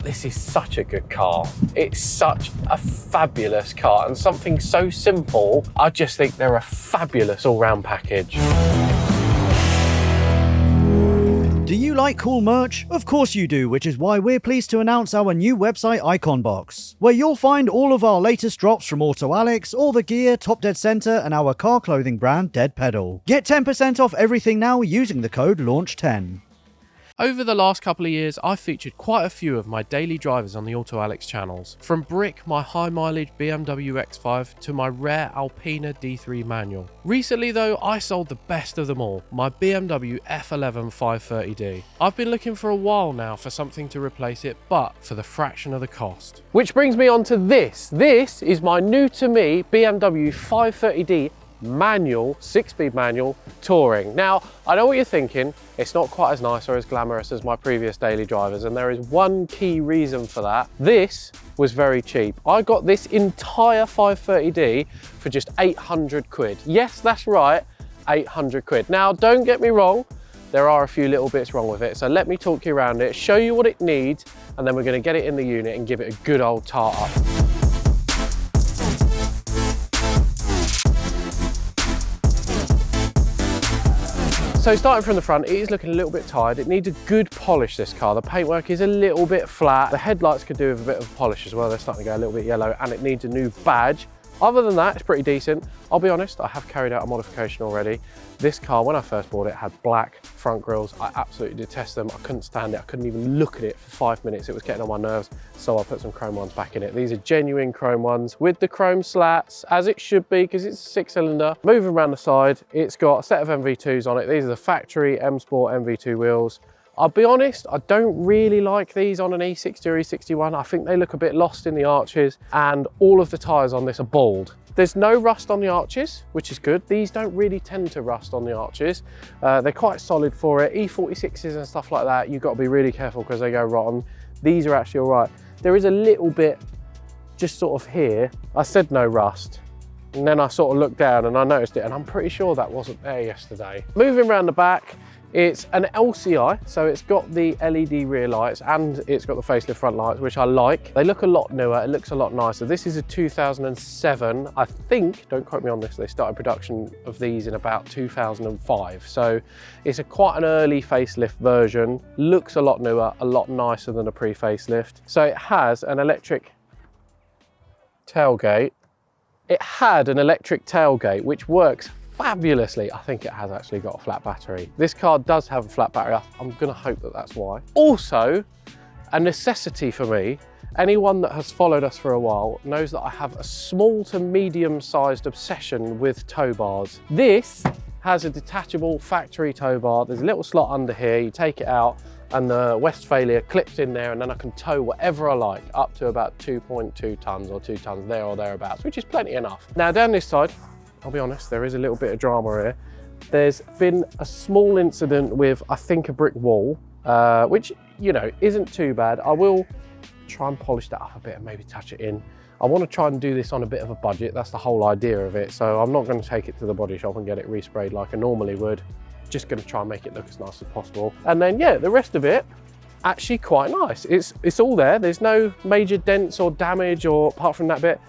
This is such a good car. It's such a fabulous car, and something so simple, I just think they're a fabulous all-round package. Do you like cool merch? Of course you do, which is why we're pleased to announce our new website Icon Box, where you'll find all of our latest drops from Auto Alex, All the Gear, Top Dead Center, and our car clothing brand Dead Pedal. Get 10% off everything now using the code LAUNCH10. Over the last couple of years, I've featured quite a few of my daily drivers on the Auto Alex channels. From Brick, my high mileage BMW X5, to my rare Alpina D3 manual. Recently though, I sold the best of them all, my BMW F11 530D. I've been looking for a while now for something to replace it, but for the fraction of the cost. Which brings me on to this. This is my new to me BMW 530D manual, 6-speed manual touring. Now, I know what you're thinking, it's not quite as nice or as glamorous as my previous daily drivers, and there is one key reason for that. This was very cheap. I got this entire 530D for just 800 quid. Yes, that's right, 800 quid. Now, don't get me wrong, there are a few little bits wrong with it, so let me talk you around it, show you what it needs, and then we're going to get it in the unit and give it a good old tart up. So starting from the front, it is looking a little bit tired. It needs a good polish, this car. The paintwork is a little bit flat. The headlights could do with a bit of polish as well. They're starting to go a little bit yellow, and it needs a new badge. Other than that, it's pretty decent. I'll be honest, I have carried out a modification already. This car, when I first bought it, had black front grills. I absolutely detest them. I couldn't stand it. I couldn't even look at it for 5 minutes. It was getting on my nerves. So I put some chrome ones back in it. These are genuine chrome ones with the chrome slats, as it should be, because it's a 6-cylinder. Moving around the side, it's got a set of MV2s on it. These are the factory M Sport MV2 wheels. I'll be honest, I don't really like these on an E60 or E61. I think they look a bit lost in the arches, and all of the tyres on this are bald. There's no rust on the arches, which is good. These don't really tend to rust on the arches. They're quite solid for it. E46s and stuff like that, you've got to be really careful because they go rotten. These are actually all right. There is a little bit just sort of here. I said no rust, and then I sort of looked down and I noticed it, and I'm pretty sure that wasn't there yesterday. Moving around the back, it's an LCI, so it's got the LED rear lights and it's got the facelift front lights, which I like. They look a lot newer, it looks a lot nicer. This is a 2007, I think, don't quote me on this, they started production of these in about 2005. So it's quite an early facelift version, looks a lot newer, a lot nicer than a pre-facelift. So it has an electric tailgate. It had an electric tailgate, which works fabulously. I think it has actually got a flat battery. This car does have a flat battery. I'm gonna hope that that's why. Also, a necessity for me, anyone that has followed us for a while knows that I have a small to medium sized obsession with tow bars. This has a detachable factory tow bar. There's a little slot under here, you take it out and the Westphalia clips in there, and then I can tow whatever I like, up to about 2.2 tons or 2 tons there or thereabouts, which is plenty enough. Now down this side, I'll be honest, there is a little bit of drama here. There's been a small incident with, I think, a brick wall, which, you know, isn't too bad. I will try and polish that up a bit and maybe touch it in. I want to try and do this on a bit of a budget. That's the whole idea of it. So I'm not going to take it to the body shop and get it resprayed like I normally would. Just going to try and make it look as nice as possible. And then, yeah, the rest of it, actually quite nice. It's all there. There's no major dents or damage, or apart from that bit,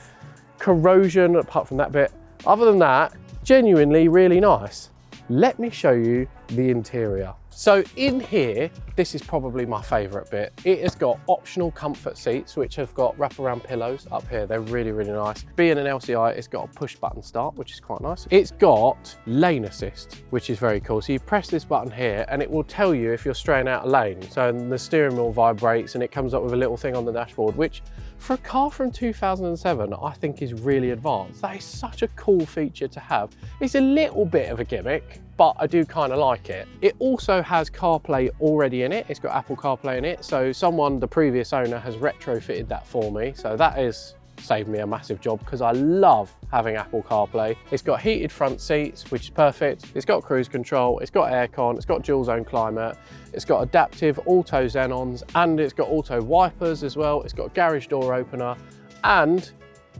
corrosion apart from that bit. Other than that, genuinely really nice. Let me show you the interior. So in here, this is probably my favorite bit. It has got optional comfort seats, which have got wraparound pillows up here. They're really, really nice. Being an LCI, it's got a push button start, which is quite nice. It's got lane assist, which is very cool. So you press this button here and it will tell you if you're straying out of lane. So the steering wheel vibrates and it comes up with a little thing on the dashboard, which for a car from 2007, I think is really advanced. That is such a cool feature to have. It's a little bit of a gimmick, but I do kind of like it. It also has CarPlay already in it. It's got Apple CarPlay in it. So someone, the previous owner, has retrofitted that for me. So that has saved me a massive job because I love having Apple CarPlay. It's got heated front seats, which is perfect. It's got cruise control, it's got aircon, it's got dual zone climate, it's got adaptive auto xenons, and it's got auto wipers as well. It's got a garage door opener, and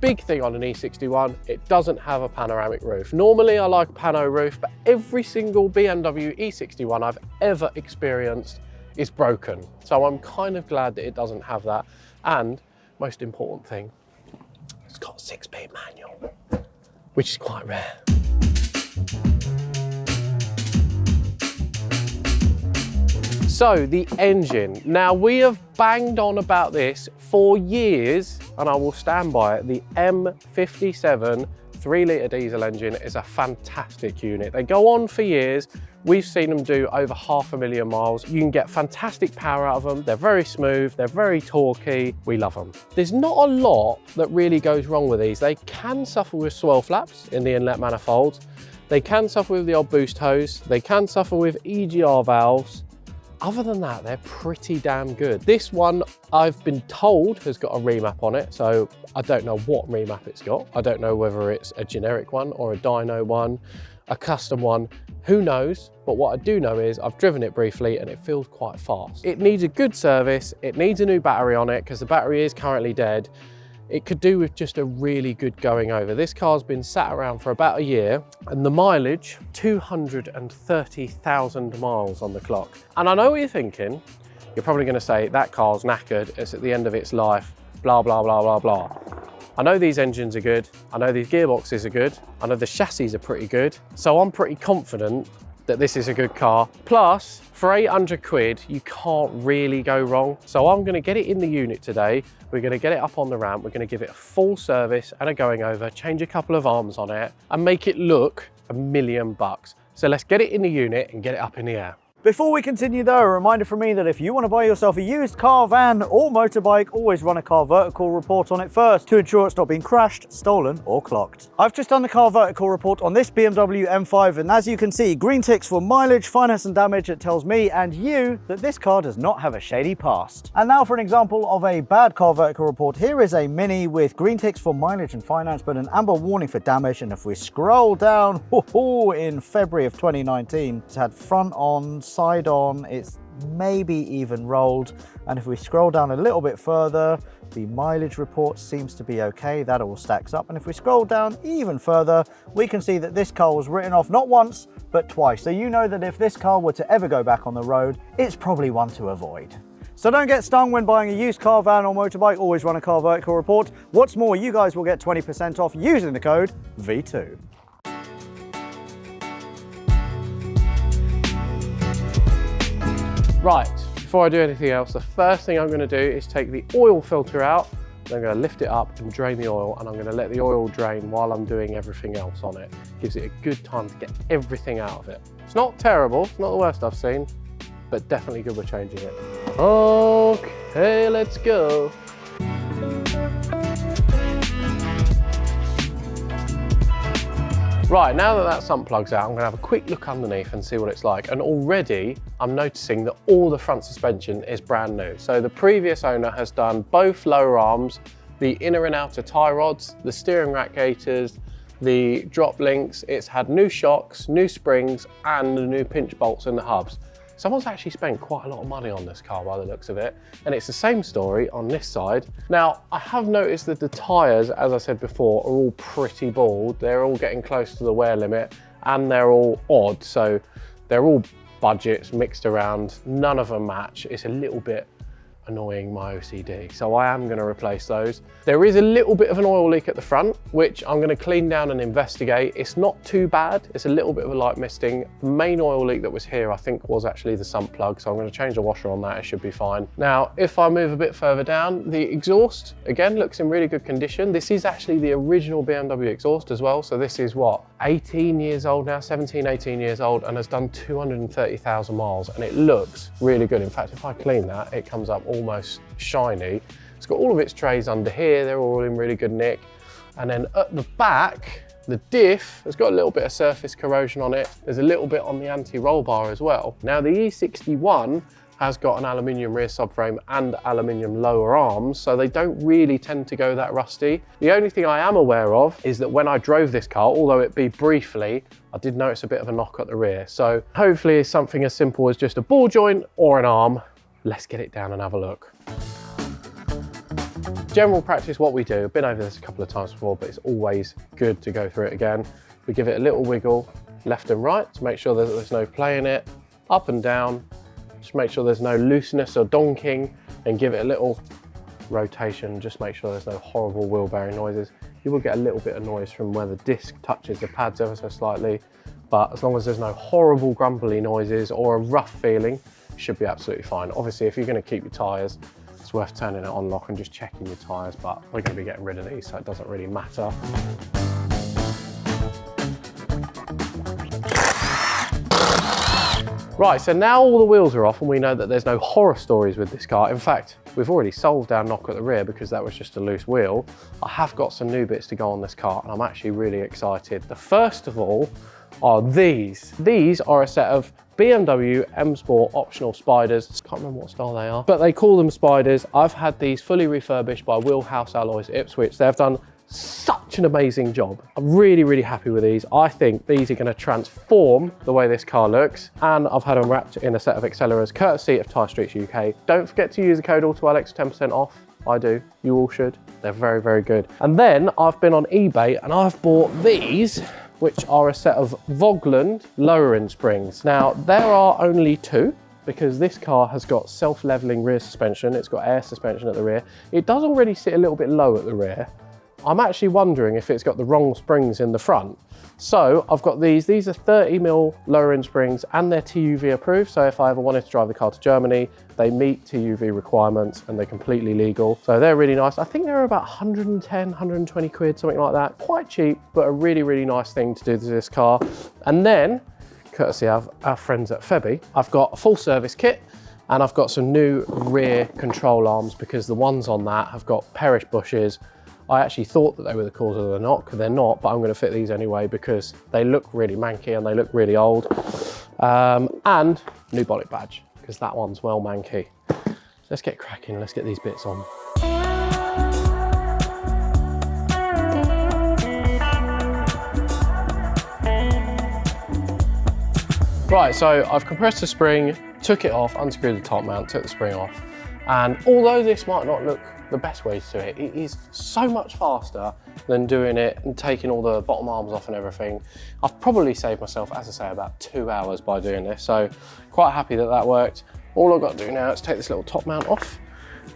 big thing on an E61, it doesn't have a panoramic roof. Normally I like a pano roof, but every single BMW E61 I've ever experienced is broken. So I'm kind of glad that it doesn't have that. And most important thing, it's got a 6-speed manual, which is quite rare. So the engine. Now we have banged on about this for years, and I will stand by it. The M57 3-litre diesel engine is a fantastic unit. They go on for years. We've seen them do over 500,000 miles. You can get fantastic power out of them. They're very smooth, they're very torquey. We love them. There's not a lot that really goes wrong with these. They can suffer with swirl flaps in the inlet manifolds. They can suffer with the old boost hose. They can suffer with EGR valves. Other than that, they're pretty damn good. This one, I've been told, has got a remap on it, so I don't know what remap it's got. I don't know whether it's a generic one or a dyno one, a custom one, who knows? But what I do know is I've driven it briefly and it feels quite fast. It needs a good service, it needs a new battery on it because the battery is currently dead. It could do with just a really good going over. This car's been sat around for about a year and the mileage, 230,000 miles on the clock. And I know what you're thinking. You're probably gonna say that car's knackered, it's at the end of its life, blah, blah, blah, blah, blah. I know these engines are good. I know these gearboxes are good. I know the chassis are pretty good. So I'm pretty confident that this is a good car. Plus, for 800 quid, you can't really go wrong. So I'm gonna get it in the unit today. We're gonna get it up on the ramp. We're gonna give it a full service and a going over, change a couple of arms on it and make it look $1,000,000. So let's get it in the unit and get it up in the air. Before we continue though, a reminder from me that if you want to buy yourself a used car, van or motorbike, always run a car vertical report on it first to ensure it's not being crashed, stolen or clocked. I've just done the car vertical report on this BMW M5 and as you can see, green ticks for mileage, finance and damage. It tells me and you that this car does not have a shady past. And now for an example of a bad car vertical report, here is a Mini with green ticks for mileage and finance but an amber warning for damage. And if we scroll down, in February of 2019, it's had front on, side on, it's maybe even rolled, and if we scroll down a little bit further, the mileage report seems to be okay. That all stacks up. And if we scroll down even further, we can see that this car was written off not once but twice. So you know that if this car were to ever go back on the road, it's probably one to avoid. So don't get stung when buying a used car, van or motorbike. Always run a car vertical report. What's more, you guys will get 20% off using the code V2. Right, before I do anything else, the first thing I'm going to do is take the oil filter out. Then I'm going to lift it up and drain the oil, and I'm going to let the oil drain while I'm doing everything else on it. Gives it a good time to get everything out of it. It's not terrible, it's not the worst I've seen, but definitely good with changing it. Okay, let's go. Right, now that that sump plug's out, I'm gonna have a quick look underneath and see what it's like. And already I'm noticing that all the front suspension is brand new. So the previous owner has done both lower arms, the inner and outer tie rods, the steering rack gaiters, the drop links. It's had new shocks, new springs, and the new pinch bolts in the hubs. Someone's actually spent quite a lot of money on this car by the looks of it. And it's the same story on this side. Now, I have noticed that the tires, as I said before, are all pretty bald. They're all getting close to the wear limit and they're all odd. So they're all budgets mixed around. None of them match. It's a little bit annoying my OCD. So I am gonna replace those. There is a little bit of an oil leak at the front, which I'm gonna clean down and investigate. It's not too bad. It's a little bit of a light misting. The main oil leak that was here, I think, was actually the sump plug. So I'm gonna change the washer on that. It should be fine. Now, if I move a bit further down, the exhaust, again, looks in really good condition. This is actually the original BMW exhaust as well. So this is what, 18 years old now, 17, 18 years old, and has done 230,000 miles. And it looks really good. In fact, if I clean that, it comes up almost shiny. It's got all of its trays under here. They're all in really good nick. And then at the back, the diff has got a little bit of surface corrosion on it. There's a little bit on the anti-roll bar as well. Now the E61 has got an aluminium rear subframe and aluminium lower arms, so they don't really tend to go that rusty. The only thing I am aware of is that when I drove this car, although it be briefly, I did notice a bit of a knock at the rear. So hopefully it's something as simple as just a ball joint or an arm. Let's get it down and have a look. General practice, what we do, I've been over this a couple of times before, but it's always good to go through it again. We give it a little wiggle left and right to make sure that there's no play in it, up and down, just make sure there's no looseness or donking, and give it a little rotation. Just make sure there's no horrible wheel bearing noises. You will get a little bit of noise from where the disc touches the pads ever so slightly, but as long as there's no horrible grumbly noises or a rough feeling, you should be absolutely fine. Obviously, if you're going to keep your tyres, it's worth turning it on lock and just checking your tyres, but we're going to be getting rid of these, so it doesn't really matter. Right, so now all the wheels are off and we know that there's no horror stories with this car. In fact, we've already solved our knock at the rear because that was just a loose wheel. I have got some new bits to go on this car and I'm actually really excited. The first of all are these. These are a set of BMW M Sport optional Spiders. Can't remember what style they are, but they call them Spiders. I've had these fully refurbished by Wheelhouse Alloys Ipswich. They've done such an amazing job. I'm really, really happy with these. I think these are going to transform the way this car looks, and I've had them wrapped in a set of accelerators courtesy of Tyre Streets UK. Don't forget to use the code AutoAlex 10% off. I do, you all should. They're very, very good. And then I've been on eBay and I've bought these, which are a set of Vogland lowering springs. Now, there are only two, because this car has got self-leveling rear suspension. It's got air suspension at the rear. It does already sit a little bit low at the rear. I'm actually wondering if it's got the wrong springs in the front. So I've got these are 30mm lowering springs and they're TUV approved. So if I ever wanted to drive the car to Germany, they meet TUV requirements and they're completely legal. So they're really nice. I think they're about 110, 120 quid, something like that. Quite cheap, but a really, really nice thing to do to this car. And then, courtesy of our friends at Febby, I've got a full service kit and I've got some new rear control arms because the ones on that have got perish bushes. I actually thought that they were the cause of the knock. They're not, but I'm going to fit these anyway because they look really manky and they look really old. And new bonnet badge, because that one's well manky. Let's get cracking, let's get these bits on. Right, so I've compressed the spring, took it off, unscrewed the top mount, took the spring off. And although this might not look the best way to do it, it is so much faster than doing it and taking all the bottom arms off and everything. I've probably saved myself, as I say, about 2 hours by doing this. So quite happy that that worked. All I've got to do now is take this little top mount off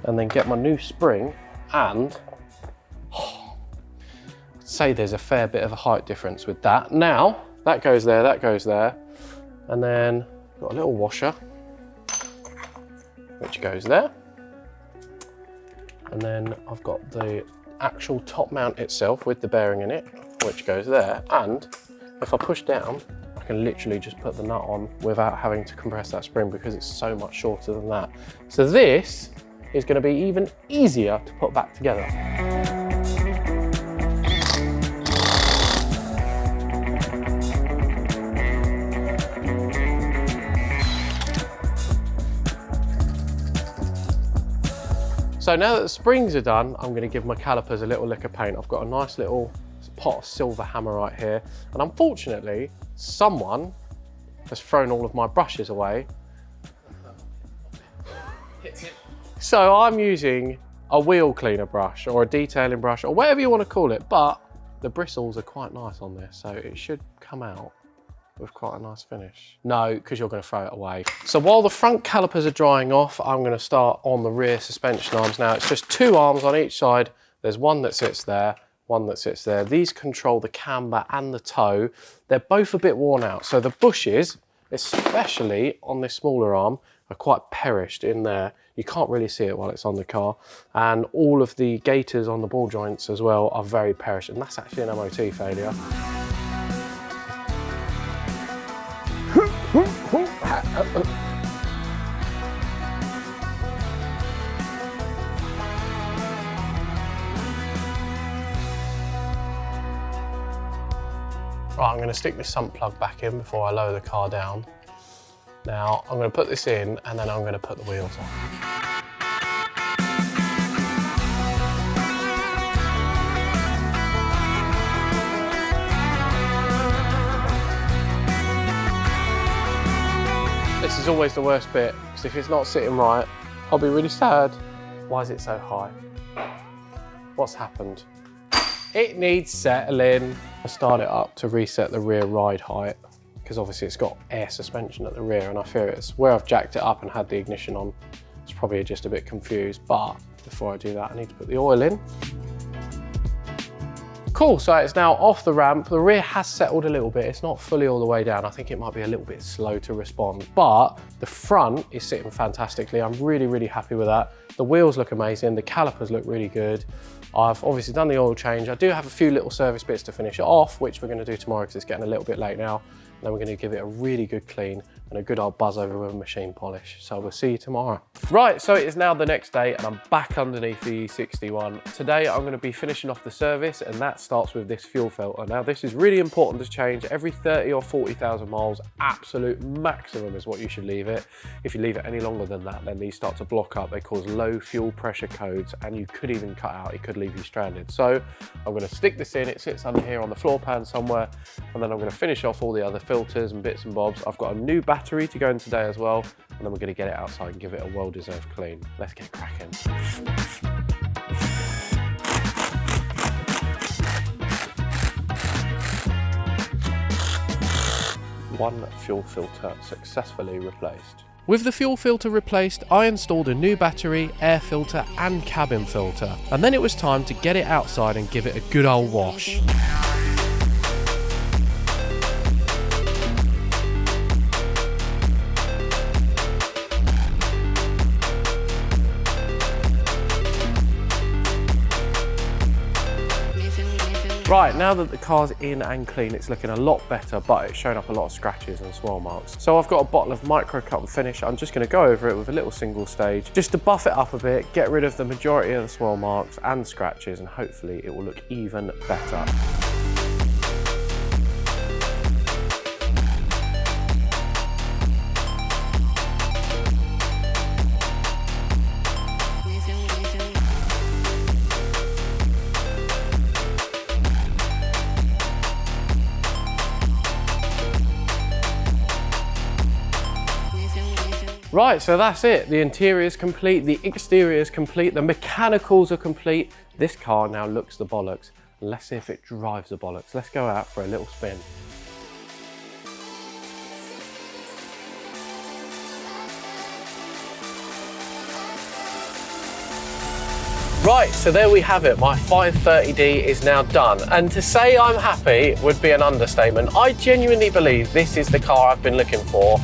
and then get my new spring, and I'd say there's a fair bit of a height difference with that. Now, that goes there, and then got a little washer, which goes there. And then I've got the actual top mount itself with the bearing in it, which goes there. And if I push down, I can literally just put the nut on without having to compress that spring because it's so much shorter than that. So this is going to be even easier to put back together. So now that the springs are done, I'm going to give my calipers a little lick of paint. I've got a nice little pot of silver hammer right here. And unfortunately, someone has thrown all of my brushes away. So I'm using a wheel cleaner brush or a detailing brush or whatever you want to call it. But the bristles are quite nice on this, so it should come out with quite a nice finish. No, because you're going to throw it away. So while the front calipers are drying off, I'm going to start on the rear suspension arms. Now it's just 2 arms on each side. There's one that sits there, one that sits there. These control the camber and the toe. They're both a bit worn out. So the bushes, especially on this smaller arm, are quite perished in there. You can't really see it while it's on the car. And all of the gaiters on the ball joints as well are very perished. And that's actually an MOT failure. Right, I'm going to stick this sump plug back in before I lower the car down. Now, I'm going to put this in and then I'm going to put the wheels on. This is always the worst bit, because if it's not sitting right, I'll be really sad. Why is it so high? What's happened? It needs settling. I start it up to reset the rear ride height. because obviously it's got air suspension at the rear, and I fear it's where I've jacked it up and had the ignition on. It's probably just a bit confused, but before I do that, I need to put the oil in. Cool, so it's now off the ramp. The rear has settled a little bit. It's not fully all the way down. I think it might be a little bit slow to respond, but the front is sitting fantastically. I'm really, really happy with that. The wheels look amazing. The calipers look really good. I've obviously done the oil change. I do have a few little service bits to finish it off, which we're gonna do tomorrow because it's getting a little bit late now. And then we're gonna give it a really good clean and a good old buzz over with a machine polish. So we'll see you tomorrow. Right, so it is now the next day and I'm back underneath the E61. Today I'm gonna be finishing off the service, and that starts with this fuel filter. Now this is really important to change every 30 or 40,000 miles. Absolute maximum is what you should leave it. If you leave it any longer than that, then these start to block up. They cause low fuel pressure codes, and you could even cut out, it could leave you stranded. So I'm gonna stick this in, it sits under here on the floor pan somewhere, and then I'm gonna finish off all the other filters and bits and bobs. I've got a new battery to go in today as well, and then we're going to get it outside and give it a well-deserved clean. Let's get cracking. One fuel filter successfully replaced. With the fuel filter replaced, I installed a new battery, air filter and cabin filter, and then it was time to get it outside and give it a good old wash. Right, now that the car's in and clean, it's looking a lot better, but it's showing up a lot of scratches and swirl marks. So I've got a bottle of micro cut and finish. I'm just gonna go over it with a little single stage, just to buff it up a bit, get rid of the majority of the swirl marks and scratches, and hopefully it will look even better. Right, so that's it. The interior is complete, the exterior is complete, the mechanicals are complete. This car now looks the bollocks. Let's see if it drives the bollocks. Let's go out for a little spin. Right, so there we have it. My 530D is now done. And to say I'm happy would be an understatement. I genuinely believe this is the car I've been looking for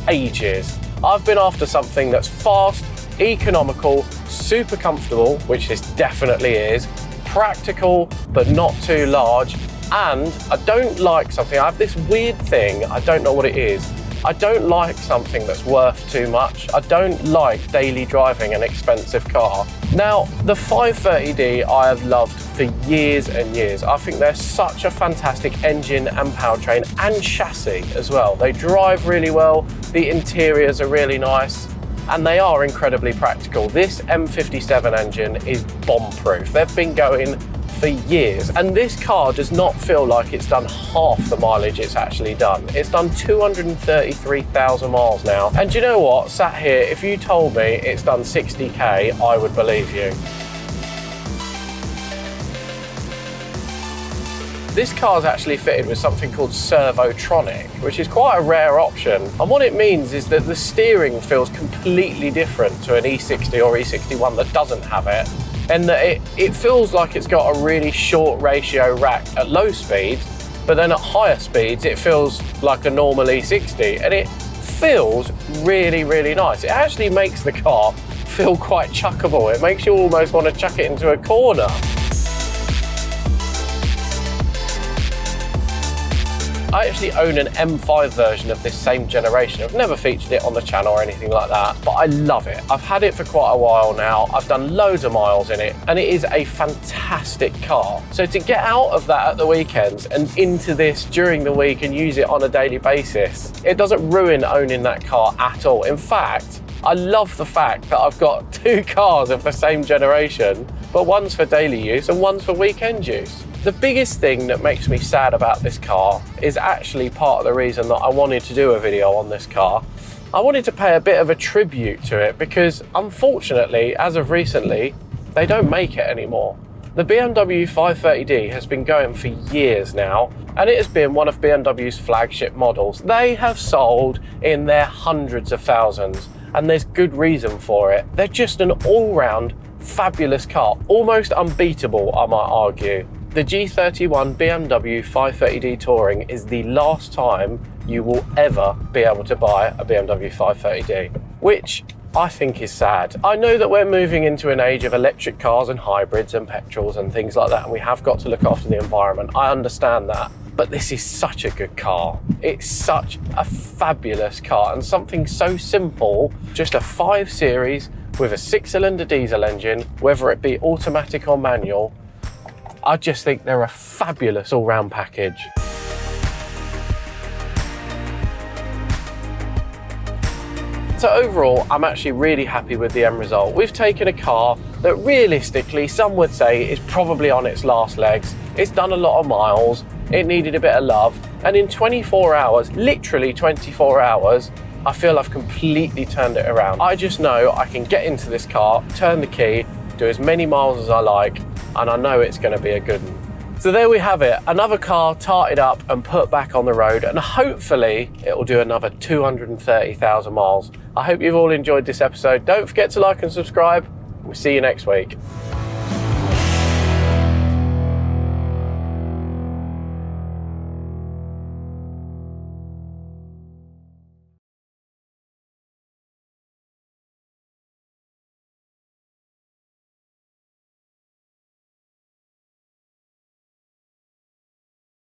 ages. I've been after something that's fast, economical, super comfortable, which this definitely is, practical, but not too large. And I don't like something, I have this weird thing, I don't know what it is. I don't like something that's worth too much. I don't like daily driving an expensive car. Now, the 530D I have loved for years and years. I think they're such a fantastic engine and powertrain and chassis as well. They drive really well, the interiors are really nice, and they are incredibly practical. This M57 engine is bomb-proof. They've been going for years, and this car does not feel like it's done half the mileage it's actually done. It's done 233,000 miles now, and do you know what? Sat here, if you told me it's done 60k, I would believe you. This car's actually fitted with something called Servotronic, which is quite a rare option. And what it means is that the steering feels completely different to an E60 or E61 that doesn't have it. And that it feels like it's got a really short ratio rack at low speeds, but then at higher speeds, it feels like a normal E60. And it feels really, really nice. It actually makes the car feel quite chuckable. It makes you almost want to chuck it into a corner. I actually own an M5 version of this same generation. I've never featured it on the channel or anything like that, but I love it. I've had it for quite a while now. I've done loads of miles in it, and it is a fantastic car. So to get out of that at the weekends and into this during the week and use it on a daily basis, it doesn't ruin owning that car at all. In fact, I love the fact that I've got two cars of the same generation, but one's for daily use and one's for weekend use. The biggest thing that makes me sad about this car is actually part of the reason that I wanted to do a video on this car. I wanted to pay a bit of a tribute to it because unfortunately, as of recently, they don't make it anymore. The BMW 530d has been going for years now, and it has been one of BMW's flagship models. They have sold in their hundreds of thousands, and there's good reason for it. They're just an all-round fabulous car, almost unbeatable, I might argue. The G31 BMW 530d Touring is the last time you will ever be able to buy a BMW 530d, which I think is sad. I know that we're moving into an age of electric cars and hybrids and petrols and things like that, and we have got to look after the environment. I understand that, but this is such a good car. It's such a fabulous car, and something so simple, just a 5 Series with a 6-cylinder diesel engine, whether it be automatic or manual. I just think they're a fabulous all-round package. So overall, I'm actually really happy with the end result. We've taken a car that realistically, some would say is probably on its last legs. It's done a lot of miles, it needed a bit of love, and in 24 hours, literally 24 hours, I feel I've completely turned it around. I just know I can get into this car, turn the key, do as many miles as I like, and I know it's going to be a good one. So there we have it, another car tarted up and put back on the road, and hopefully it will do another 230,000 miles. I hope you've all enjoyed this episode. Don't forget to like and subscribe. We'll see you next week.